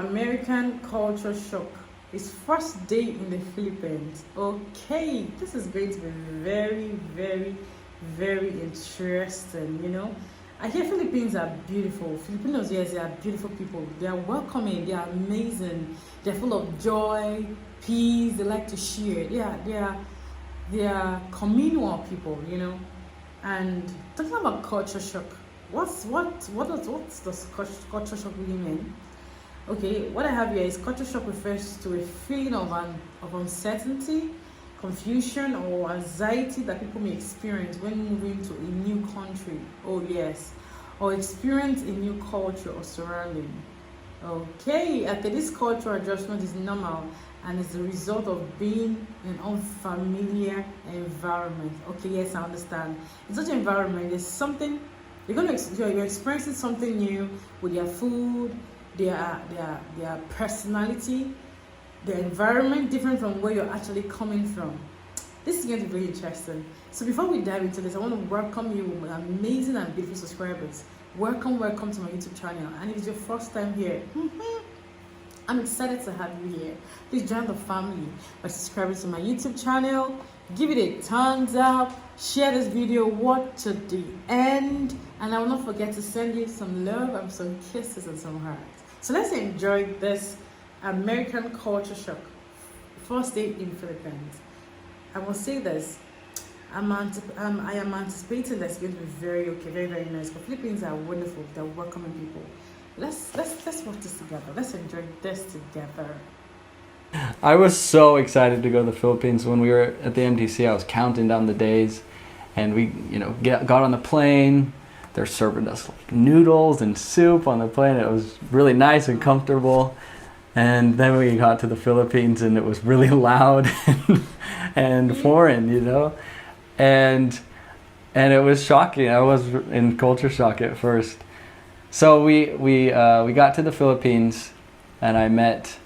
American culture shock. It's first day in the Philippines. Okay, this is going to be very, very, very interesting. I hear Philippines are beautiful. Filipinos, yes, they are beautiful people. They are welcoming. They are amazing. They're full of joy, peace. They like to share. They are communal people. And talking about culture shock, what's culture shock really mean? Okay, what I have here is culture shock refers to a feeling of uncertainty, confusion, or anxiety that people may experience when moving to a new country. Oh yes, or experience a new culture or surrounding. Okay, this cultural adjustment is normal and is the result of being in an unfamiliar environment. Okay, yes, I understand. In such an environment, there's something you're experiencing something new with their food, their personality, the environment different from where you're actually coming from. This is going to be very interesting. So before we dive into this, I want to welcome you, my amazing and beautiful subscribers. Welcome to my YouTube channel. And if it's your first time here, I'm excited to have you here. Please join the family by subscribing to my YouTube channel. Give it a thumbs up. Share this video, watch to the end. And I will not forget to send you some love and some kisses and some hearts. So let's enjoy this American culture shock. First day in Philippines. I will say this. I am anticipating that's going to be very okay, very, very nice. The Philippines are wonderful. They're welcoming people. Let's watch this together. Let's enjoy this together. I was so excited to go to the Philippines. When we were at the MTC, I was counting down the days, and we, got on the plane. They're serving us like noodles and soup on the plane. It was really nice and comfortable. And then we got to the Philippines, and it was really loud and foreign, and it was shocking. I was in culture shock at first. So we got to the Philippines, and I met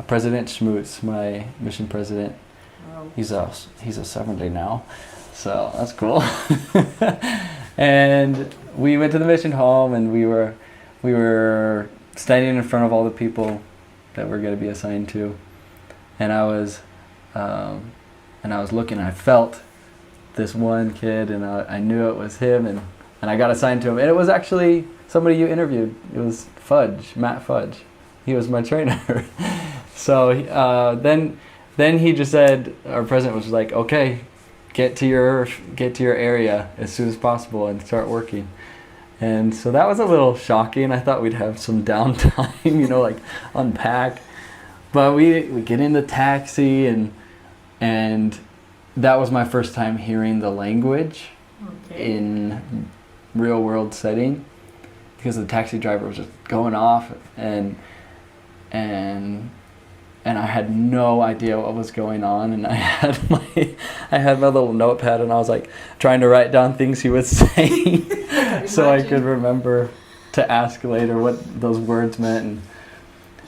President Schmutz, my mission president. Wow. He's a 70 now, so that's cool. And we went to the mission home, and we were standing in front of all the people that we're going to be assigned to, and I was looking, and I felt this one kid, and I knew it was him, and I got assigned to him, and it was actually somebody you interviewed. It was Matt Fudge. He was my trainer. So then he just said, our president was like, okay, get to your area as soon as possible and start working. And so that was a little shocking. I thought we'd have some downtime, like unpack. But we get in the taxi, and that was my first time hearing the language in real world setting, because the taxi driver was just going off, and I had no idea what was going on, and I had my little notepad, and I was like trying to write down things he was saying so I could remember to ask later what those words meant. And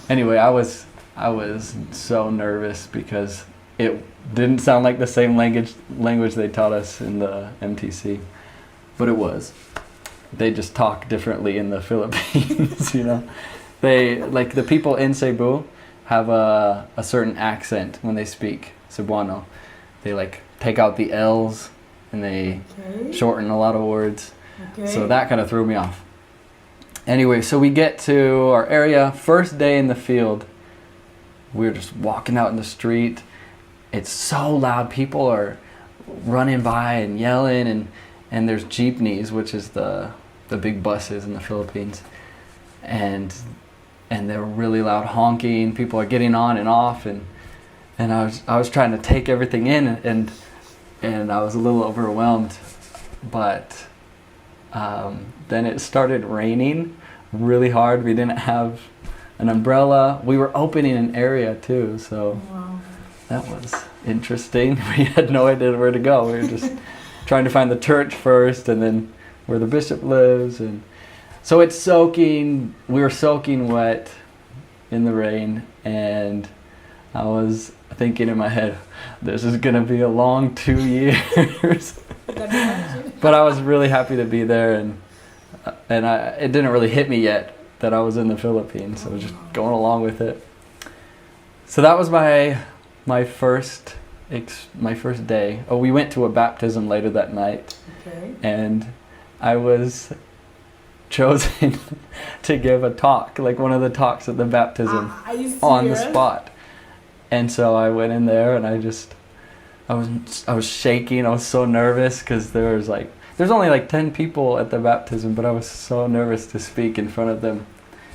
anyway, I was so nervous because it didn't sound like the same language they taught us in the MTC, but it was. They just talk differently in the Philippines, They, like the people in Cebu, have a certain accent when they speak Cebuano. They take out the L's, and they shorten a lot of words. Okay. So that kind of threw me off. Anyway, so we get to our area, first day in the field. We're just walking out in the street. It's so loud. People are running by and yelling, and there's jeepneys, which is the big buses in the Philippines. And they're really loud honking. People are getting on and off, and I was trying to take everything in, and I was a little overwhelmed. But then it started raining really hard. We didn't have an umbrella. We were opening an area too, so Wow. that was interesting. We had no idea where to go. We were just trying to find the church first, and then where the bishop lives, and so it's soaking. We were soaking wet in the rain, and I was thinking in my head, this is gonna be a long 2 years. But I was really happy to be there, and it didn't really hit me yet that I was in the Philippines. I was just going along with it. So that was my first day. Oh, we went to a baptism later that night. Okay. And I was chosen to give a talk, like one of the talks at the baptism, Are you serious? on the spot. And so I went in there, and I was shaking. I was so nervous because there's only like 10 people at the baptism, but I was so nervous to speak in front of them.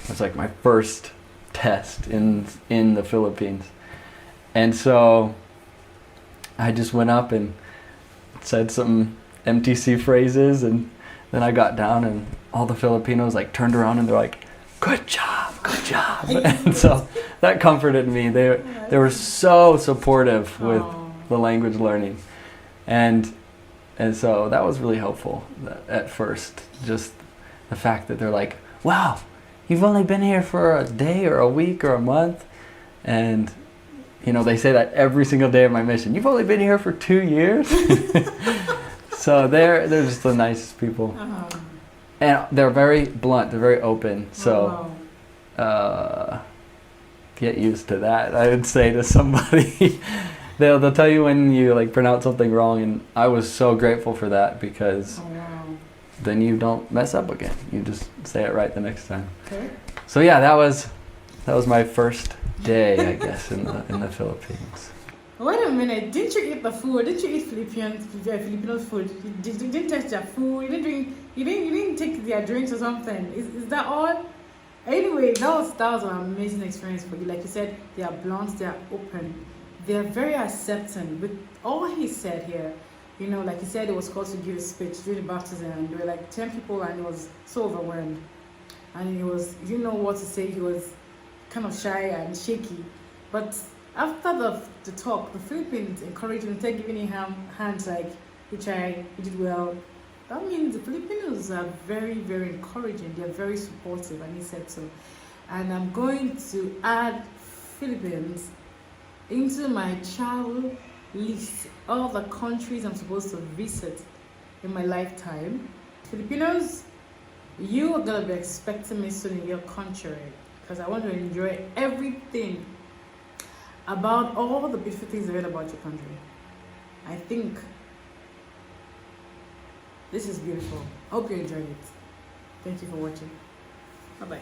It was like my first test in the Philippines. And so I just went up and said some MTC phrases, and then I got down, and all the Filipinos like turned around and they're like, good job. And so that comforted me. They were so supportive with the language learning. And so that was really helpful at first. Just the fact that they're like, wow, you've only been here for a day or a week or a month. And, you know, they say that every single day of my mission. You've only been here for 2 years? So they're just the nicest people. And they're very blunt. They're very open. So get used to that, I would say to somebody. They'll tell you when you like pronounce something wrong, and I was so grateful for that, because then you don't mess up again. You just say it right the next time. Okay. So yeah, that was my first day, I guess, in the Philippines. Wait a minute, didn't you eat the food? Didn't you eat Filipino food? You didn't taste their food. You didn't take their drinks or something. Is that all? Anyway, that was an amazing experience for you. Like you said, they are blunt, they are open, they are very accepting. With all he said here, you know, like he said, it was called to give a speech during the baptism, and there were like 10 people, and he was so overwhelmed, and he didn't know what to say. He was kind of shy and shaky, but after the talk, the Philippines encouraged him, giving him hands like, you did well. That means the Filipinos are very, very encouraging. They're very supportive, and he said so. And I'm going to add Philippines into my travel list of the countries I'm supposed to visit in my lifetime. Filipinos, you are going to be expecting me soon in your country, because I want to enjoy everything about all the beautiful things I read about your country. I think this is beautiful. Hope you enjoyed it. Thank you for watching. Bye-bye.